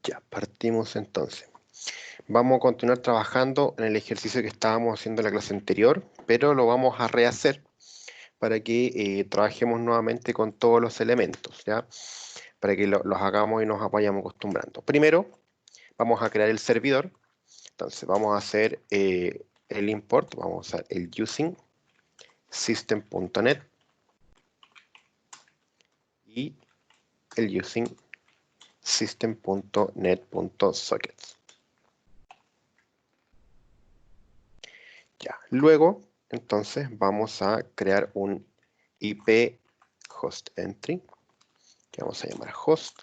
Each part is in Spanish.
Ya, partimos entonces. Vamos a continuar trabajando en el ejercicio que estábamos haciendo en la clase anterior, pero lo vamos a rehacer para que trabajemos nuevamente con todos los elementos, ¿ya? Para que los hagamos y nos vayamos acostumbrando. Primero, vamos a crear el servidor. Entonces, vamos a hacer el import, vamos a usar el using system.net y el using system.net.sockets. Ya, luego, entonces, vamos a crear un IP host entry, que vamos a llamar host,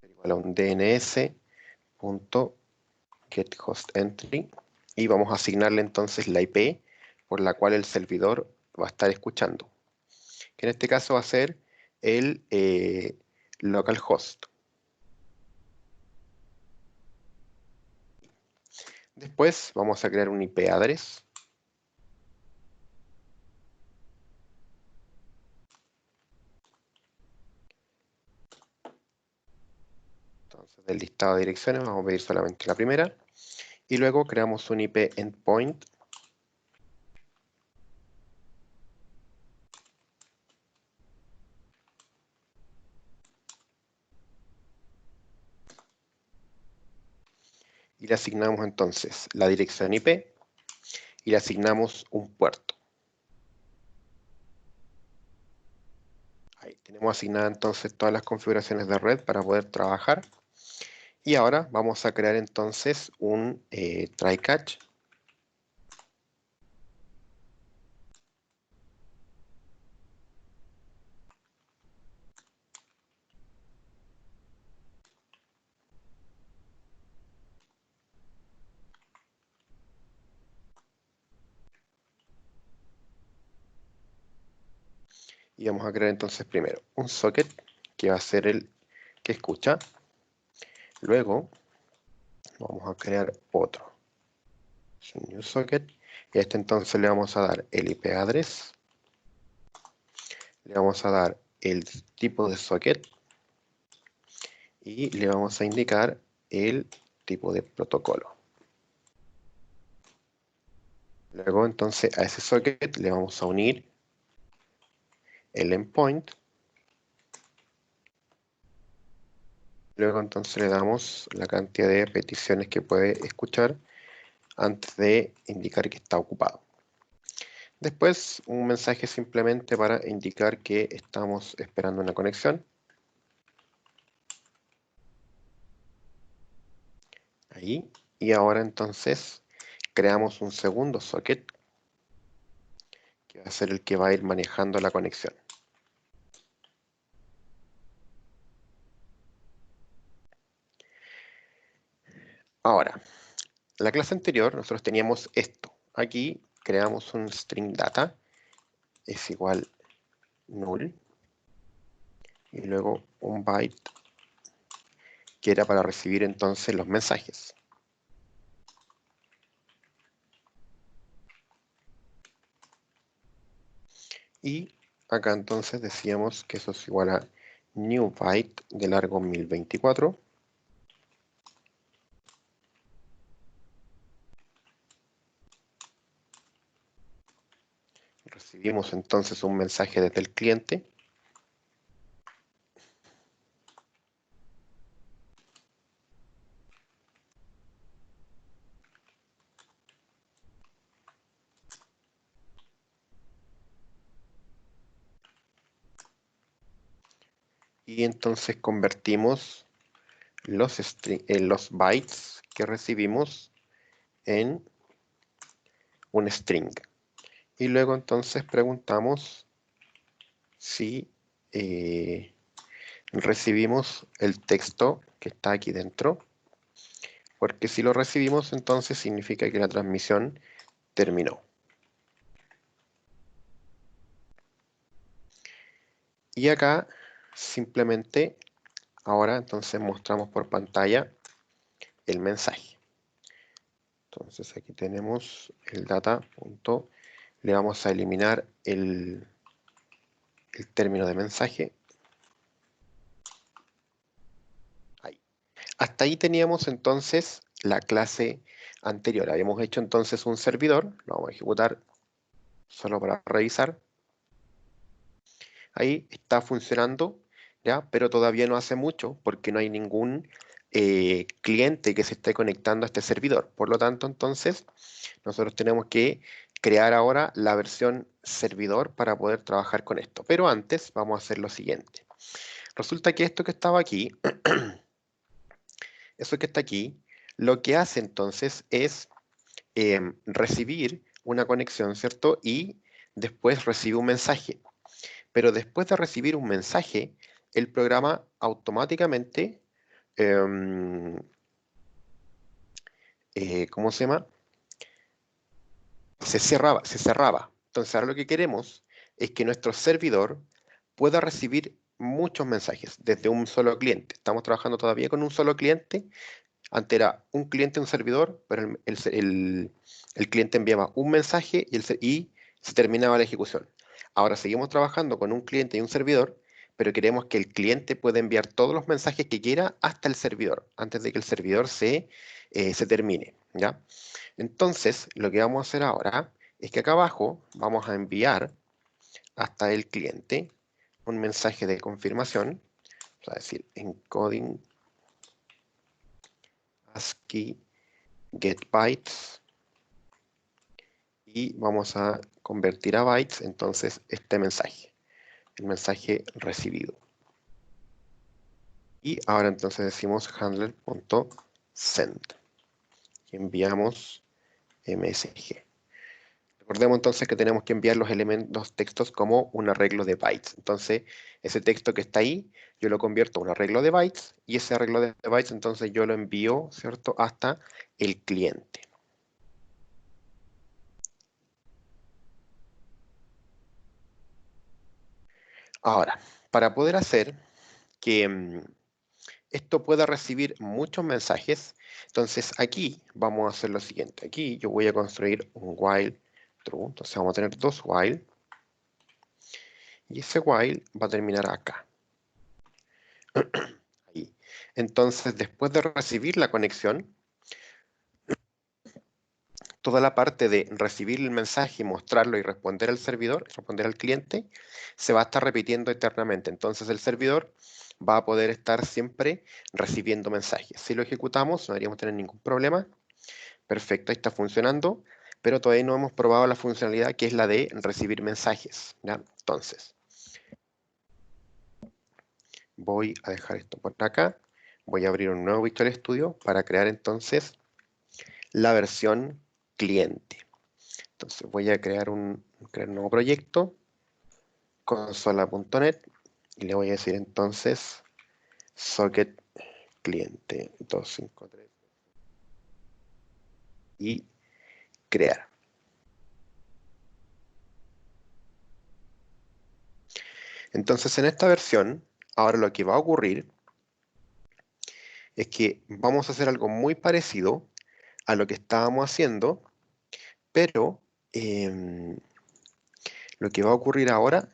igual a un dns.getHostEntry, y vamos a asignarle entonces la IP por la cual el servidor va a estar escuchando, que en este caso va a ser el localhost. Después vamos a crear un IP address. Entonces, del listado de direcciones vamos a pedir solamente la primera. Y luego creamos un IP endpoint. Y le asignamos entonces la dirección IP y le asignamos un puerto. Ahí tenemos asignadas entonces todas las configuraciones de red para poder trabajar. Y ahora vamos a crear entonces un try catch. Y vamos a crear entonces primero un socket que va a ser el que escucha. Luego vamos a crear otro. Es un new socket. Y a este entonces le vamos a dar el IP address. Le vamos a dar el tipo de socket. Y le vamos a indicar el tipo de protocolo. Luego entonces a ese socket le vamos a unir el endpoint. Luego entonces le damos la cantidad de peticiones que puede escuchar antes de indicar que está ocupado. Después un mensaje simplemente para indicar que estamos esperando una conexión. Ahí. Y ahora entonces creamos un segundo socket que va a ser el que va a ir manejando la conexión. Ahora, en la clase anterior nosotros teníamos esto. Aquí creamos un string data es igual null y luego un byte que era para recibir entonces los mensajes. Y acá entonces decíamos que eso es igual a new byte de largo 1024. Recibimos entonces un mensaje desde el cliente. Y entonces convertimos los bytes que recibimos en un string. Y luego entonces preguntamos si recibimos el texto que está aquí dentro, porque si lo recibimos entonces significa que la transmisión terminó. Y acá simplemente ahora entonces mostramos por pantalla el mensaje. Entonces aquí tenemos el data. Le vamos a eliminar el término de mensaje. Ahí. hasta ahí teníamos entonces la clase anterior. Habíamos hecho entonces un servidor, lo vamos a ejecutar solo para revisar. Ahí está funcionando, ¿ya? Pero todavía no hace mucho porque no hay ningún cliente que se esté conectando a este servidor. Por lo tanto, entonces, nosotros tenemos que crear ahora la versión servidor para poder trabajar con esto. Pero antes vamos a hacer lo siguiente. Resulta que esto que estaba aquí, eso que está aquí, lo que hace entonces es recibir una conexión, ¿cierto? Y después recibe un mensaje. Pero después de recibir un mensaje, el programa automáticamente, em, ¿cómo se llama? Se cerraba. Entonces ahora lo que queremos es que nuestro servidor pueda recibir muchos mensajes desde un solo cliente. Estamos trabajando todavía con un solo cliente. Antes era un cliente, un servidor, pero el cliente enviaba un mensaje y se terminaba la ejecución. Ahora seguimos trabajando con un cliente y un servidor, pero queremos que el cliente pueda enviar todos los mensajes que quiera hasta el servidor, antes de que el servidor se termine, ¿ya? Entonces, lo que vamos a hacer ahora es que acá abajo vamos a enviar hasta el cliente un mensaje de confirmación, vamos a decir encoding ASCII get bytes, y vamos a convertir a bytes entonces este mensaje, el mensaje recibido. Y ahora entonces decimos handler.send y enviamos MSG. Recordemos entonces que tenemos que enviar los elementos, los textos como un arreglo de bytes. Entonces, ese texto que está ahí, yo lo convierto a un arreglo de bytes y ese arreglo de bytes entonces yo lo envío, ¿cierto?, hasta el cliente. Ahora, para poder hacer que esto pueda recibir muchos mensajes, entonces aquí vamos a hacer lo siguiente. Aquí yo voy a construir un while true, entonces vamos a tener dos while y ese while va a terminar acá. Ahí. Entonces, después de recibir la conexión, toda la parte de recibir el mensaje, mostrarlo y responder al servidor, responder al cliente, se va a estar repitiendo eternamente. Entonces el servidor va a poder estar siempre recibiendo mensajes. Si lo ejecutamos, no deberíamos tener ningún problema. Perfecto, ahí está funcionando, pero todavía no hemos probado la funcionalidad que es la de recibir mensajes, ¿ya? Entonces, voy a dejar esto por acá. Voy a abrir un nuevo Visual Studio para crear entonces la versión cliente. Entonces voy a crear un nuevo proyecto, consola.net, y le voy a decir entonces socket cliente 253 y crear. Entonces en esta versión, ahora lo que va a ocurrir es que vamos a hacer algo muy parecido a lo que estábamos haciendo, pero lo que va a ocurrir ahora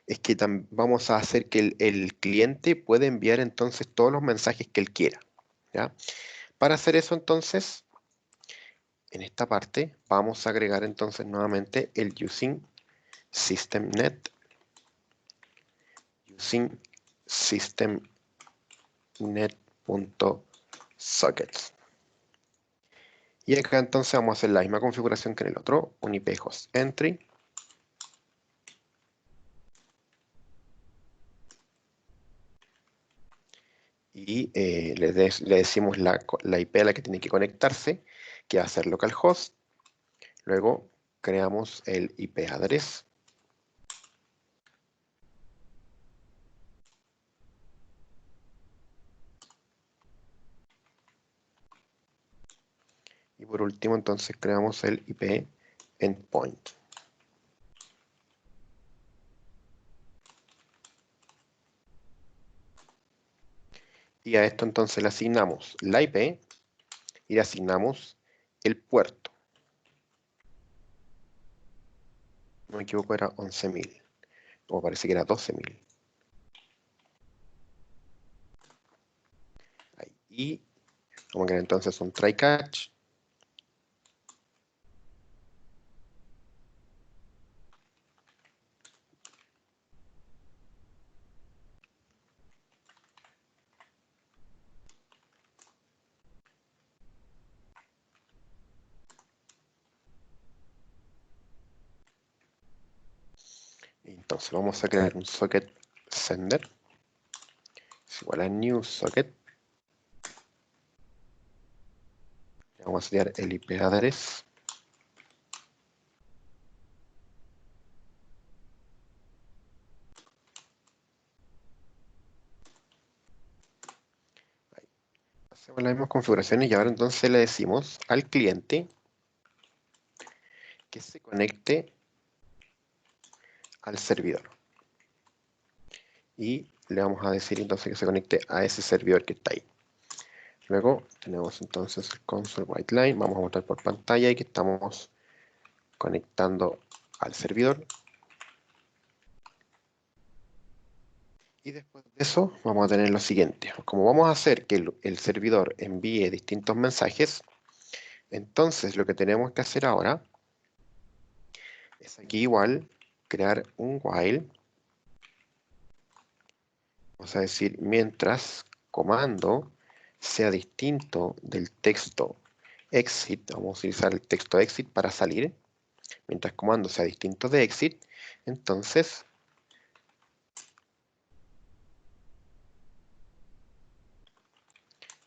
es que vamos a hacer que el cliente pueda enviar entonces todos los mensajes que él quiera, ¿ya? Para hacer eso entonces, en esta parte vamos a agregar entonces nuevamente el using systemnet, using systemnet.sockets. Y acá entonces vamos a hacer la misma configuración que en el otro, un IP host entry. Y le decimos la IP a la que tiene que conectarse, que va a ser localhost. Luego creamos el IP address. Y por último entonces creamos el IP endpoint. Y a esto entonces le asignamos la IP y le asignamos el puerto. No me equivoco, era 11.000. O parece que era 12.000. Y Vamos a crear entonces un try catch. Entonces vamos a crear un socket sender. Es igual a new socket. Vamos a crear el IP address. Ahí. Hacemos las mismas configuraciones y ahora entonces le decimos al cliente que se conecte al servidor. Y le vamos a decir entonces que se conecte a ese servidor que está ahí. Luego tenemos entonces el console white line. Vamos a mostrar por pantalla y que estamos conectando al servidor. Y después de eso vamos a tener lo siguiente. Como vamos a hacer que el servidor envíe distintos mensajes, entonces lo que tenemos que hacer ahora es aquí igual crear un while. Vamos a decir mientras comando sea distinto del texto exit. Vamos a utilizar el texto exit para salir. Mientras comando sea distinto de exit, entonces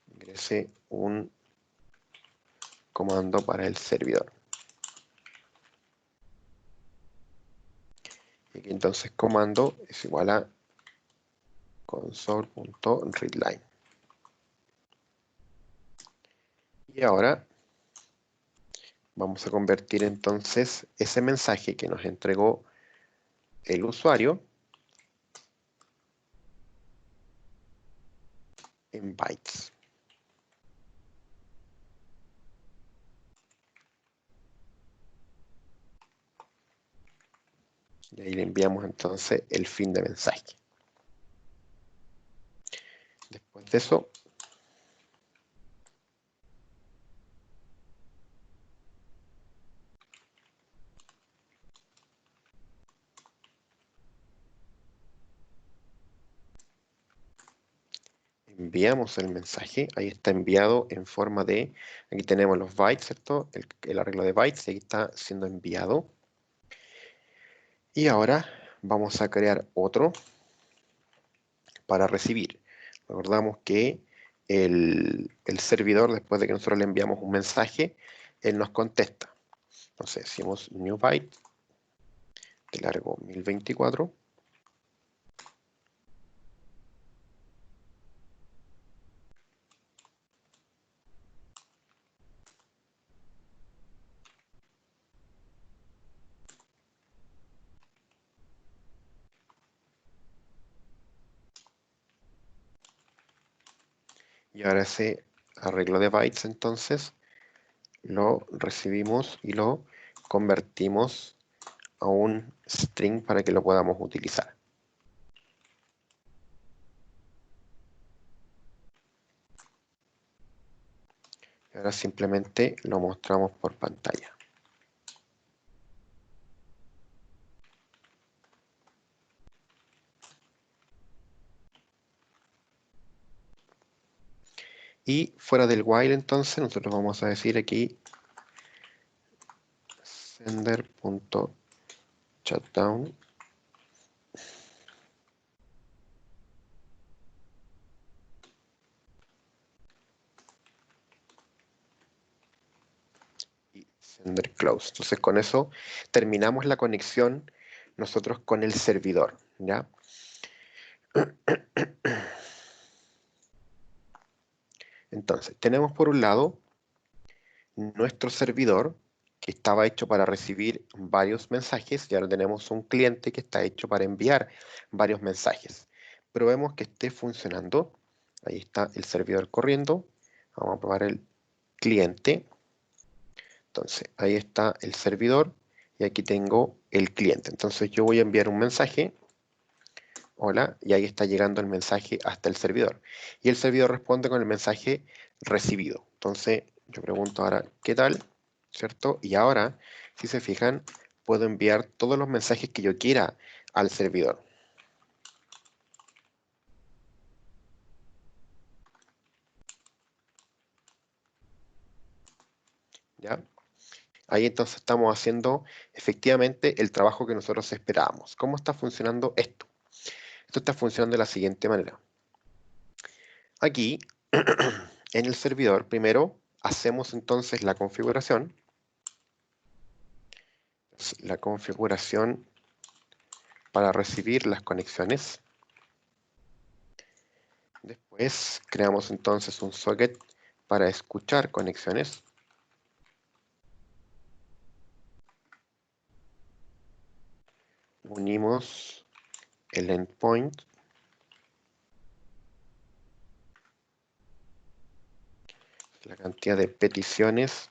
ingrese un comando para el servidor. Y aquí entonces comando es igual a console.readline. Y ahora vamos a convertir entonces ese mensaje que nos entregó el usuario en bytes. Y ahí le enviamos entonces el fin de mensaje. Después de eso, enviamos el mensaje. Ahí está enviado en forma de, aquí tenemos los bytes, ¿cierto? El arreglo de bytes, y ahí está siendo enviado. Y ahora vamos a crear otro para recibir. Recordamos que el servidor, después de que nosotros le enviamos un mensaje, él nos contesta. Entonces decimos new byte de largo 1024. Y ahora ese arreglo de bytes entonces lo recibimos y lo convertimos a un string para que lo podamos utilizar. Y ahora simplemente lo mostramos por pantalla. Y fuera del while entonces nosotros vamos a decir aquí sender.shutdown y sender close. Entonces con eso terminamos la conexión nosotros con el servidor, ¿ya? Entonces tenemos por un lado nuestro servidor que estaba hecho para recibir varios mensajes y ahora tenemos un cliente que está hecho para enviar varios mensajes. Probemos que esté funcionando. Ahí está el servidor corriendo. Vamos a probar el cliente. Entonces, ahí está el servidor y aquí tengo el cliente. Entonces, yo voy a enviar un mensaje. hola, y ahí está llegando el mensaje hasta el servidor. Y el servidor responde con el mensaje recibido. Entonces, yo pregunto ahora, ¿qué tal? ¿Cierto? Y ahora, si se fijan, puedo enviar todos los mensajes que yo quiera al servidor. ¿Ya? Ahí entonces estamos haciendo efectivamente el trabajo que nosotros esperábamos. ¿Cómo está funcionando esto? Esto está funcionando de la siguiente manera. Aquí, en el servidor, primero hacemos entonces la configuración para recibir las conexiones. Después creamos entonces un socket para escuchar conexiones. Unimos el endpoint. La cantidad de peticiones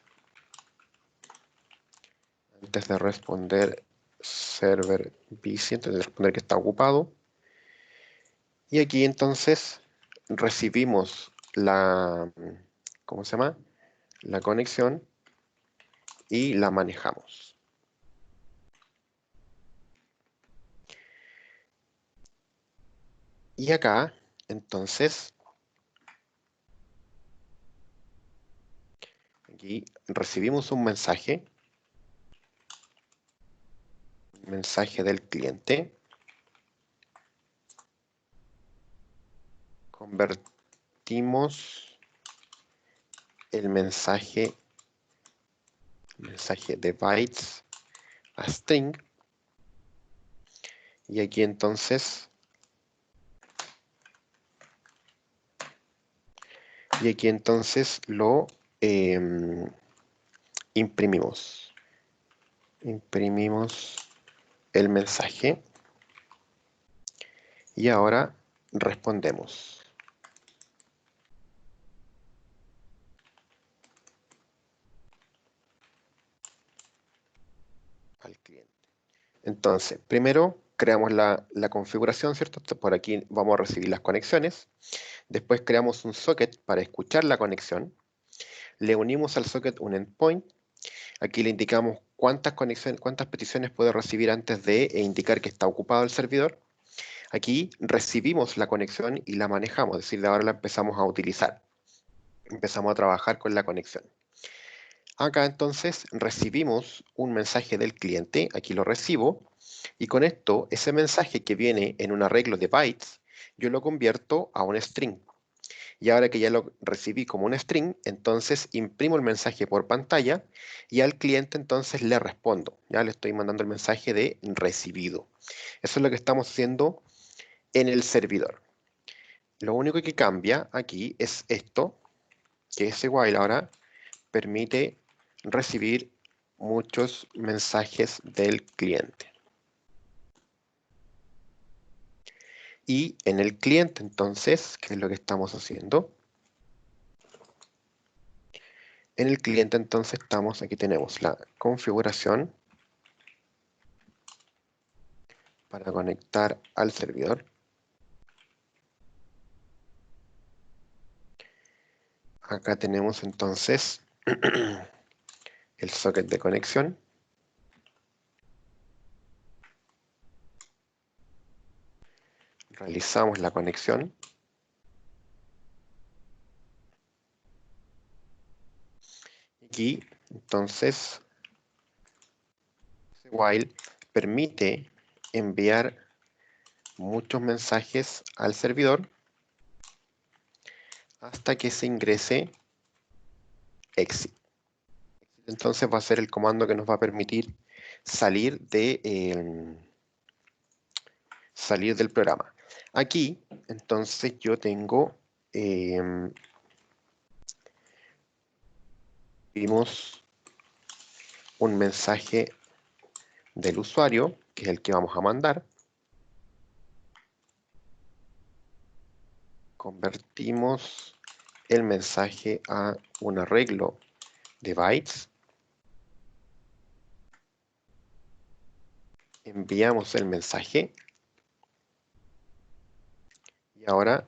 antes de responder server busy, antes de responder que está ocupado. Y aquí entonces recibimos ¿cómo se llama? La conexión y la manejamos. Y acá, entonces, aquí recibimos un mensaje del cliente. Convertimos el mensaje de bytes a string. Y aquí entonces lo imprimimos. Imprimimos el mensaje y ahora respondemos al cliente. Entonces, primero creamos la configuración, ¿cierto? Por aquí vamos a recibir las conexiones. Después creamos un socket para escuchar la conexión. Le unimos al socket un endpoint. Aquí le indicamos cuántas peticiones puede recibir antes de indicar que está ocupado el servidor. Aquí recibimos la conexión y la manejamos, es decir, de ahora la empezamos a utilizar. Empezamos a trabajar con la conexión. Acá entonces recibimos un mensaje del cliente, aquí lo recibo, y con esto, ese mensaje que viene en un arreglo de bytes, yo lo convierto a un string. Y ahora que ya lo recibí como un string, entonces imprimo el mensaje por pantalla y al cliente entonces le respondo. Ya le estoy mandando el mensaje de recibido. Eso es lo que estamos haciendo en el servidor. Lo único que cambia aquí es esto, que ese while ahora permite recibir muchos mensajes del cliente. Y en el cliente entonces, ¿qué es lo que estamos haciendo? En el cliente entonces aquí tenemos la configuración para conectar al servidor. Acá tenemos entonces el socket de conexión. Realizamos la conexión. Aquí entonces while permite enviar muchos mensajes al servidor hasta que se ingrese exit. Entonces va a ser el comando que nos va a permitir salir salir del programa. Aquí, entonces yo tengo, vimos un mensaje del usuario, que es el que vamos a mandar. Convertimos el mensaje a un arreglo de bytes. Enviamos el mensaje. Y ahora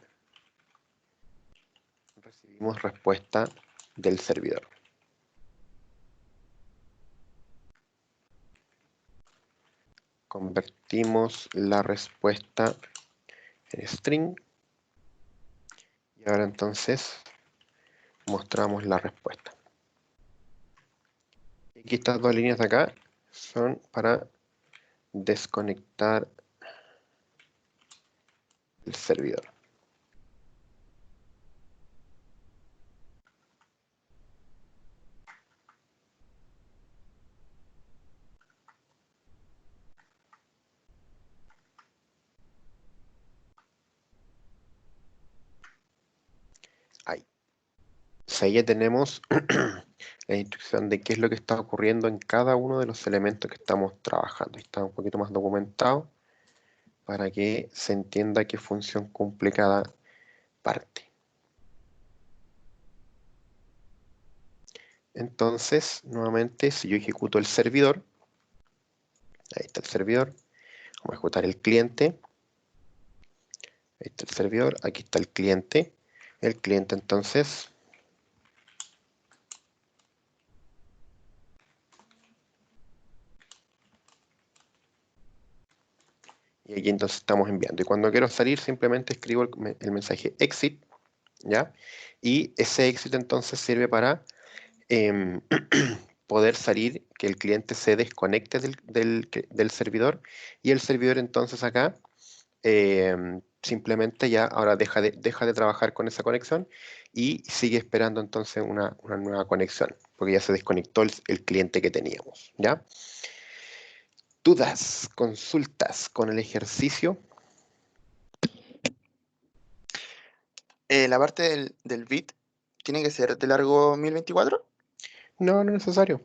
recibimos respuesta del servidor. Convertimos la respuesta en string. Y ahora entonces mostramos la respuesta. Y aquí estas dos líneas de acá son para desconectar el servidor. Ahí. Ahí ya tenemos la instrucción de qué es lo que está ocurriendo en cada uno de los elementos que estamos trabajando. Está un poquito más documentado para que se entienda qué función cumple cada parte. Entonces, nuevamente, si yo ejecuto el servidor, ahí está el servidor, vamos a ejecutar el cliente, ahí está el servidor, aquí está el cliente entonces y aquí entonces estamos enviando. Y cuando quiero salir, simplemente escribo el mensaje exit, ¿ya? Y ese exit entonces sirve para poder salir, que el cliente se desconecte del servidor y el servidor entonces acá simplemente ya ahora deja de trabajar con esa conexión y sigue esperando entonces una nueva conexión, porque ya se desconectó el cliente que teníamos, ¿ya? Dudas, consultas con el ejercicio. La parte del bit tiene que ser de largo 1024. No, no es necesario.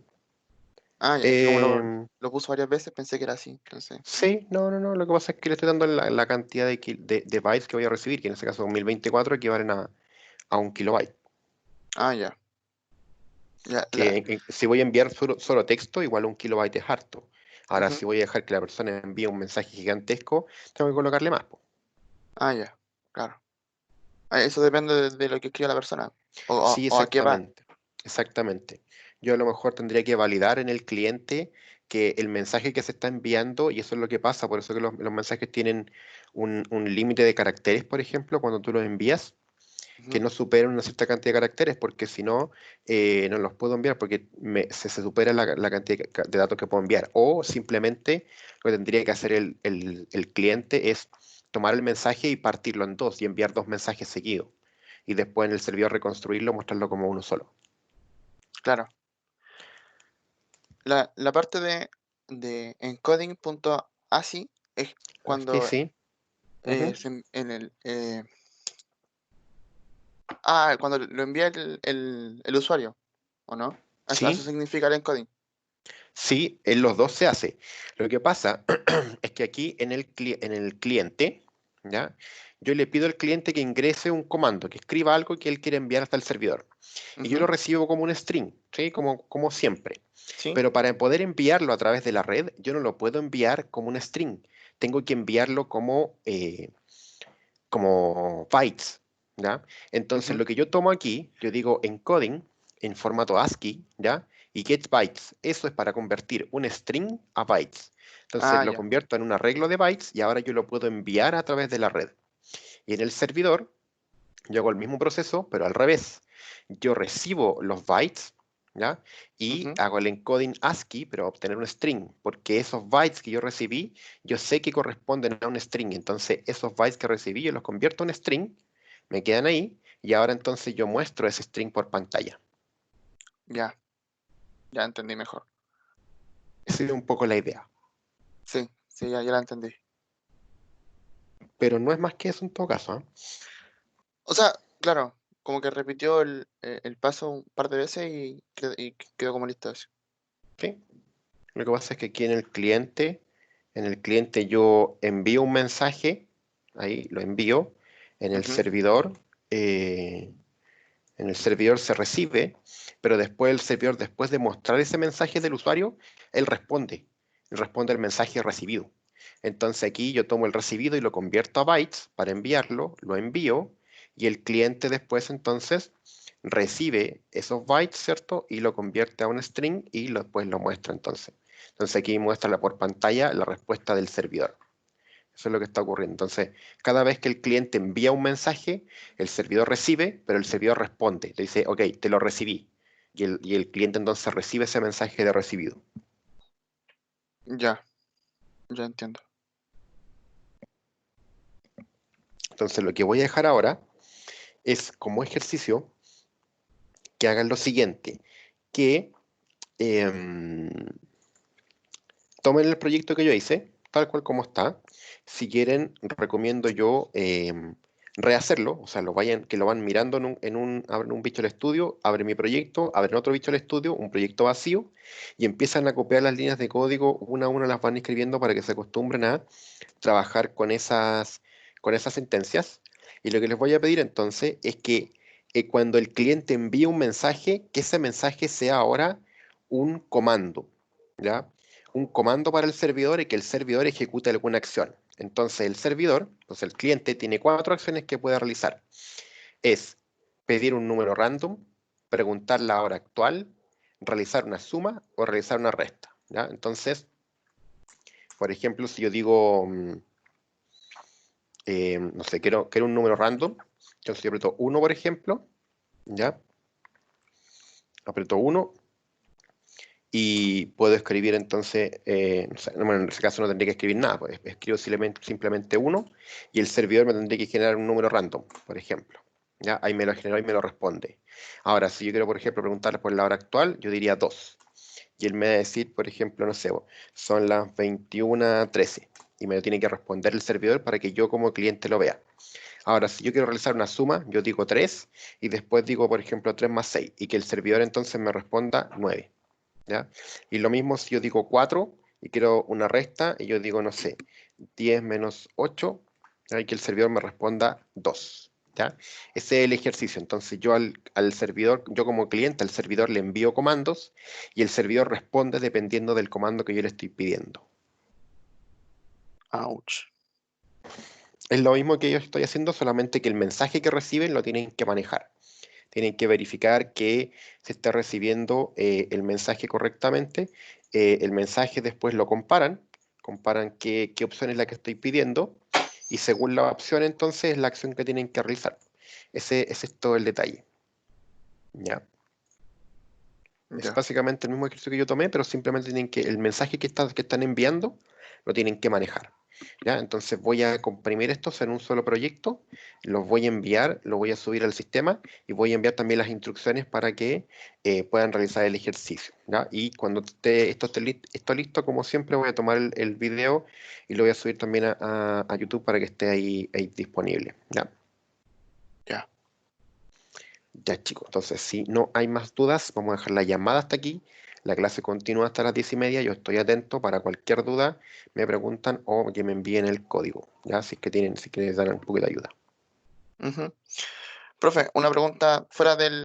Ah, ya, es que como Em, lo puso varias veces, pensé que era así. Entonces, sí, no. Lo que pasa es que le estoy dando la cantidad de bytes que voy a recibir, que en este caso 1024 equivalen a 1 kilobyte. ya. Ya, Si voy a enviar solo texto, igual 1 kilobyte es harto. Ahora, ujú. si voy a dejar que la persona envíe un mensaje gigantesco, tengo que colocarle más, po. Ya, claro. Eso depende de lo que escriba la persona. Sí, O a qué va. exactamente. Exactamente. Yo a lo mejor tendría que validar en el cliente que el mensaje que se está enviando, y eso es lo que pasa, por eso que los mensajes tienen un límite de caracteres, por ejemplo, cuando tú los envías, que Ujú. no superen una cierta cantidad de caracteres, porque si no, no los puedo enviar porque se supera la cantidad de datos que puedo enviar. O simplemente lo que tendría que hacer el cliente es tomar el mensaje y partirlo en dos y enviar dos mensajes seguidos. Y después en el servidor reconstruirlo, mostrarlo como uno solo. Claro. La parte de encoding.asi es Aquí cuando sí. Ujú. en el cuando lo envía el usuario, ¿o no? Eso Sí, significa el encoding. sí, en los dos se hace. Lo que pasa es que aquí en el cliente, ¿ya? Yo le pido al cliente que ingrese un comando, que escriba algo que él quiere enviar hasta el servidor. Y yo lo Ujú. recibo como un string, ¿sí? Como siempre. Sí. Pero para poder enviarlo a través de la red, yo no lo puedo enviar como un string. Tengo que enviarlo como bytes, ¿ya? Entonces, Ujú. lo que yo tomo aquí, yo digo encoding en formato ASCII, ¿ya? Y get bytes. Eso es para convertir un string a bytes. Entonces, lo Ya. convierto en un arreglo de bytes y ahora yo lo puedo enviar a través de la red. Y en el servidor, yo hago el mismo proceso, pero al revés. Yo recibo los bytes, ¿ya? Y Ujú. hago el encoding ASCII, pero a obtener un string, porque esos bytes que yo recibí, yo sé que corresponden a un string. Entonces, esos bytes que recibí, yo los convierto en string, me quedan ahí, y ahora entonces yo muestro ese string por pantalla. Ya, ya entendí mejor. Esa es un poco la idea. Sí, sí, ya la entendí. Pero no es más que eso en todo caso, ¿ah? O sea, claro, como que repitió el paso un par de veces y quedó como listo así. ¿Sí? Lo que pasa es que aquí en el cliente yo envío un mensaje, ahí lo envío, en el Ujú. servidor, eh, en el servidor se recibe, pero después el servidor, después de mostrar ese mensaje del usuario, él responde al mensaje recibido. Entonces aquí yo tomo el recibido y lo convierto a bytes para enviarlo, lo envío y el cliente después entonces recibe esos bytes, ¿cierto? Y lo convierte a un string y después lo muestra entonces. Entonces aquí muestra por pantalla la respuesta del servidor. Eso es lo que está ocurriendo. Entonces, cada vez que el cliente envía un mensaje, el servidor recibe, pero el servidor responde. Le dice, ok, te lo recibí. Y el cliente entonces recibe ese mensaje de recibido. Ya, ya entiendo. Entonces, lo que voy a dejar ahora es como ejercicio que hagan lo siguiente, que em, tomen el proyecto que yo hice, tal cual como está. Si quieren, recomiendo yo rehacerlo, o sea, que lo van mirando abren un Visual Studio, abren mi proyecto, abren otro Visual Studio, un proyecto vacío, y empiezan a copiar las líneas de código, una a una las van escribiendo para que se acostumbren a trabajar con esas sentencias. Y lo que les voy a pedir entonces es que cuando el cliente envíe un mensaje, que ese mensaje sea ahora un comando, ¿ya? Un comando para el servidor y que el servidor ejecute alguna acción. Entonces el cliente tiene 4 acciones que puede realizar. Es pedir un número random, preguntar la hora actual, realizar una suma o realizar una resta, ¿ya? Entonces, por ejemplo, si yo digo, no sé, quiero un número random, entonces yo aprieto 1, por ejemplo, ¿ya? Aprieto 1 y puedo escribir entonces, no sé, bueno, en ese caso no tendría que escribir nada, pues escribo simplemente 1 y el servidor me tendría que generar un número random, por ejemplo. ¿Ya? Ahí me lo generó y me lo responde. Ahora, si yo quiero, por ejemplo, preguntarle por la hora actual, yo diría 2. Y él me va a decir, por ejemplo, no sé, son las 21:13 y me lo tiene que responder el servidor para que yo como cliente lo vea. Ahora, si yo quiero realizar una suma, yo digo 3 y después digo, por ejemplo, 3 más 6 y que el servidor entonces me responda 9. ¿Ya? Y lo mismo si yo digo 4 y quiero una resta y yo digo, no sé, 10 menos 8, y que el servidor me responda 2. ¿Ya? Ese es el ejercicio. Entonces yo al servidor, yo como cliente, al servidor le envío comandos y el servidor responde dependiendo del comando que yo le estoy pidiendo. Ouch. Es lo mismo que yo estoy haciendo, solamente que el mensaje que reciben lo tienen que manejar. Tienen que verificar que se está recibiendo el mensaje correctamente. El mensaje después lo comparan qué opción es la que estoy pidiendo y según la opción entonces es la acción que tienen que realizar. Ese es todo el detalle. ¿Ya? Es Ya. básicamente el mismo ejercicio que yo tomé, pero simplemente el mensaje que están enviando lo tienen que manejar. ¿Ya? Entonces voy a comprimir estos en un solo proyecto, los voy a enviar, los voy a subir al sistema y voy a enviar también las instrucciones para que puedan realizar el ejercicio. ¿Ya? Y cuando esto listo, como siempre, voy a tomar el video y lo voy a subir también a YouTube para que esté ahí disponible. ¿Ya? Ya. Ya, chicos, entonces si no hay más dudas, vamos a dejar la llamada hasta aquí. La clase continúa hasta las 10:30. Yo estoy atento para cualquier duda, me preguntan o que me envíen el código. Ya, si quieren dar un poco de ayuda. Ujú. Profe, una pregunta fuera del